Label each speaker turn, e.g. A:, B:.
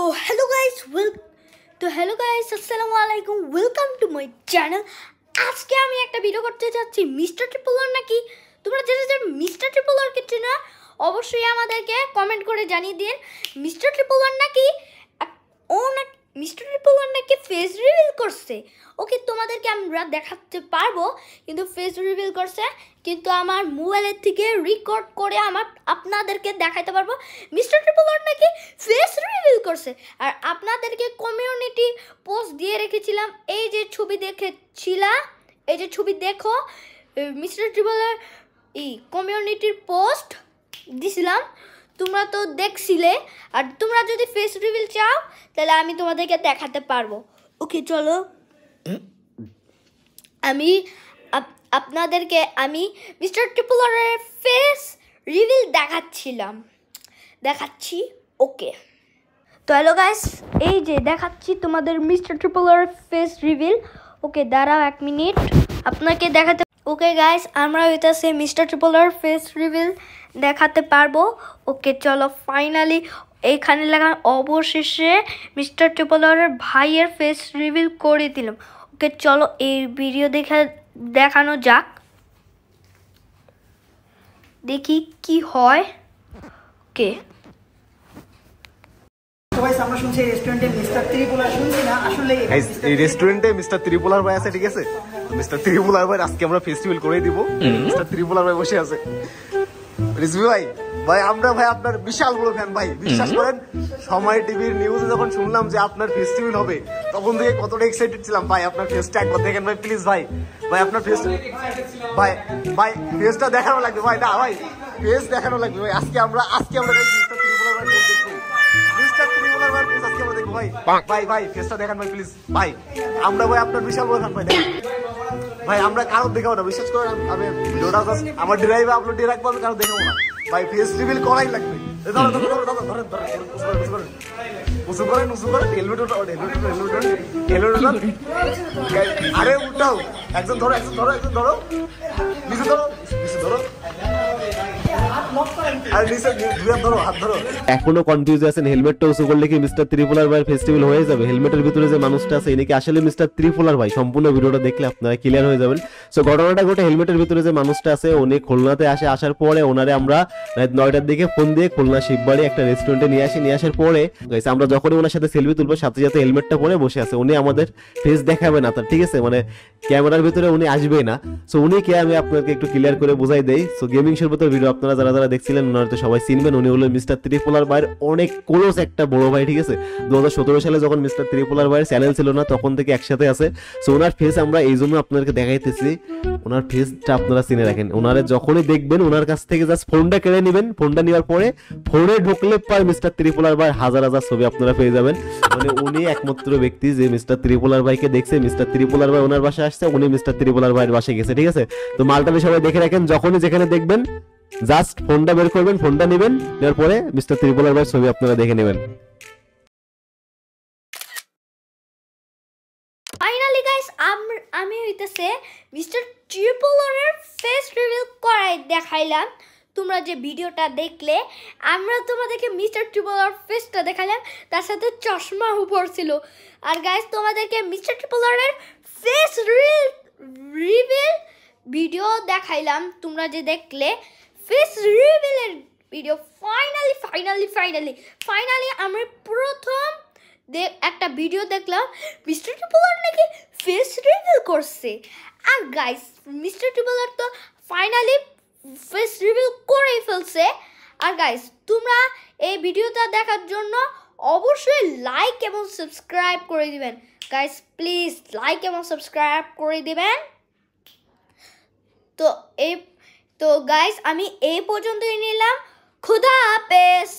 A: hello guys, আসসালামু আলাইকুম, welcome to my channel. আজকে আমি একটা ভিডিও করতে যাচ্ছি মিস্টার ট্রিপল আর নাকি। তোমরা যারা মিস্টার ট্রিপল আর কে চেনো অবশ্যই আমাদেরকে কমেন্ট করে জানিয়ে দিন। মিস্টার ট্রিপল আর নাকি মিস্টার ট্রিপল আর নাকি ফেস রিভিল করছে। ওকে, তোমাদেরকে আমরা দেখাতে পারবো, কিন্তু ফেস রিভিল করছে, কিন্তু আমার মোবাইলের থেকে রেকর্ড করে আপনাদেরকে দেখাতে পারবো মিস্টার ট্রিপল আর নাকি ফেস রিভিল করছে। আর আপনাদেরকে কমিউনিটি পোস্ট দিয়ে রেখেছিলাম, এই যে ছবি দেখেছিলাম, এই যে ছবি দেখো, মিস্টার ট্রিপল আর কমিউনিটির পোস্ট দিছিলাম, তোমরা তো দেখছিলে। আর তোমরা যদি ফেস রিভিল চাও তাহলে আমি তোমাদেরকে দেখাতে পারবো। ওকে চলো, আপনাদেরকে আমি মিস্টার ট্রিপল আরের ফেস রিভিল দেখাচ্ছি। ওকে তো হ্যালো গাইস, এই যে দেখাচ্ছি তোমাদের মিস্টার ট্রিপল আরের ফেস রিভিল। ওকে দাঁড়াও এক মিনিট, আপনাকে দেখাতে। ওকে গাইস, আমরা হইতেছে মিস্টার ট্রিপল আর ফেস রিভিল দেখাতে পারবো। ওকে চলো, ফাইনালি এইখানে লেখা অবশেষে মিস্টার ট্রিপল আরের ভাইয়ের ফেস রিভিল করে দিলাম। ওকে চলো, এই ভিডিও দেখানো যাক, দেখি কি হয়। ওকে
B: আমরা শুনছি রেস্টুরেন্টে মিস্টার ত্রিপুলার, শুনছি না আসলে
C: এই রেস্টুরেন্টে মিস্টার ত্রিপুলার ভাই আছে, ঠিক আছে? মিস্টার ত্রিপুলার ভাই আজকে আমরা ফেস্টিভ্যাল করে দিব। মিস্টার ত্রিপুলার ভাই বসে আছে। রিজভি ভাই, আমরা আপনার বিশাল বড় ফ্যান ভাই, বিশ্বাস করেন। সময় টিভির নিউজে যখন শুনলাম যে আপনার ফেস্টিভ্যাল হবে, তখন থেকে কতটা এক্সাইটেড ছিলাম ভাই। আপনার ফেসটা একবার দেখেন ভাই, প্লিজ ভাই আপনার ফেস, ভাই ফেসটা দেখানো লাগবে ভাই, না ভাই ফেস দেখানো লাগবে ভাই। আজকে আমরা মিস্টার ত্রিপুলার ভাই দেখবো, মিস্টার ত্রিপুলার ভাই আজকে আমরা দেখবো ভাই ফেসটা দেখান ভাই প্লিজ ভাই। আমরা ভাই আপনার বিশাল বড় ফ্যান ভাই, আমরা কারো দেখাবো না, বিশ্বাস করেন। আমি ভিডিওটা আমার ড্রাইভে আপলোড দিয়ে রাখবো, আমি কারো দেখাবো না ভাই, ফেস রিভিল করাই লাগবে। আরে উঠাও, একজন ধরো, নিচে ধরো,
D: এখনো কনফিউজ আছেন হেলমেটটা উঁচু করলে কি মিস্টার ত্রিপুলার ভাই ফেস্টিভ্যাল হয়ে যাবে? হেলমেটের ভিতরে যে মানুষটা আছে ইনি কি আসলে মিস্টার ত্রিপুলার ভাই? সম্পূর্ণ ভিডিওটা দেখলে আপনারা ক্লিয়ার হয়ে যাবেন। সো ঘটনাটা ঘটে, হেলমেটের ভিতরে যে মানুষটা আছে উনি খুলনাতে আসার পরে ওনারে আমরা রাত 9টার দিকে ফোন দিয়ে খুলনা শিববাড়ি একটা রেস্টুরেন্টে নিয়ে আসার পরে আমরা যখনই ওনার সাথে সেলফি তুলবো সাথে সাথে হেলমেটটা পরে বসে আছে। উনি আমাদের ফেস দেখাবে না তার, ঠিক আছে? মানে ক্যামেরার ভিতরে উনি আসবেই না। সো উনি কে আমি আপনাকে একটু ক্লিয়ার করে বোঝাই দেই। সো গেমিং শোর ভিতরে ভিডিও আপনারা যারা দেখছিলেন ওনারা তো সবাই চিনবেন। উনি হলো মিস্টার ত্রিপুলার ভাইয়ের অনেক ক্লোজ একটা বড় ভাই, ঠিক আছে? 2017 সালে যখন মিস্টার ত্রিপুলার ভাইয়ের চ্যানেল ছিল না তখন থেকে একসাথে আছে। সো ওনার ফেস আমরা এই জন্য আপনাদেরকে দেখাইতেছি, ওনার ফেসটা আপনারা চিনে রাখেন। ওনারে যখনই দেখবেন ওনার কাছ থেকে জাস্ট ফোনটা কেড়ে নেবেন, ফোনটা নেওয়ার পরে ফোনে ঢুকলে পার মিস্টার ত্রিপুলার ভাই হাজার ছবি আপনারা পেয়ে যাবেন। মানে উনি একমাত্র ব্যক্তি যে মিস্টার ত্রিপুলার ভাইকে দেখছে, মিস্টার ত্রিপুলার ভাই ওনার বাসায় আসছে, উনি মিস্টার ত্রিপুলার ভাইয়ের বাসায় গেছে, ঠিক আছে? তো মালটা সবাই দেখে রাখেন, যখনই যেখানে দেখবেন জাস্ট ফোনটা বের করবেন, ফোনটা নেবেন, নেওয়ার পরে মিস্টার ত্রিপুলার ভাইয়ের ছবি আপনারা দেখে নেবেন।
A: ফাইনালি গাইস, আমি হইতেছে মিস্টার ট্রিপল আরের ফেস রিভিল করাই দেখাইলাম। তোমরা যে ভিডিওটা দেখলে, আমরা তোমাদেরকে মিস্টার ট্রিপল আর ফেসটা দেখালাম, তার সাথে চশমা পরছিল। আর গাইস, তোমাদেরকে মিস্টার ট্রিপল আরের ফেস রিভিল ভিডিও দেখাইলাম, তোমরা যে দেখলে ফেস রিভিলের ভিডিও। ফাইনালি আমরা প্রথম একটা ভিডিও দেখলাম মিস্টার ট্রিপল আর নাকি ফেস রিভিল করছে। আর গাইস, মিস্টার ট্রিপল আর তো ফাইনালি ফেস রিভিল করেই ফেলছে। আর গাইস, তোমরা এই ভিডিওটা দেখার জন্য অবশ্যই লাইক এবং সাবস্ক্রাইব করে দিবেন। গাইস প্লিজ লাইক এবং সাবস্ক্রাইব করে দিবেন। তো গাইস, আমি এই পর্যন্তই নিলাম। খুদা হাফেজ।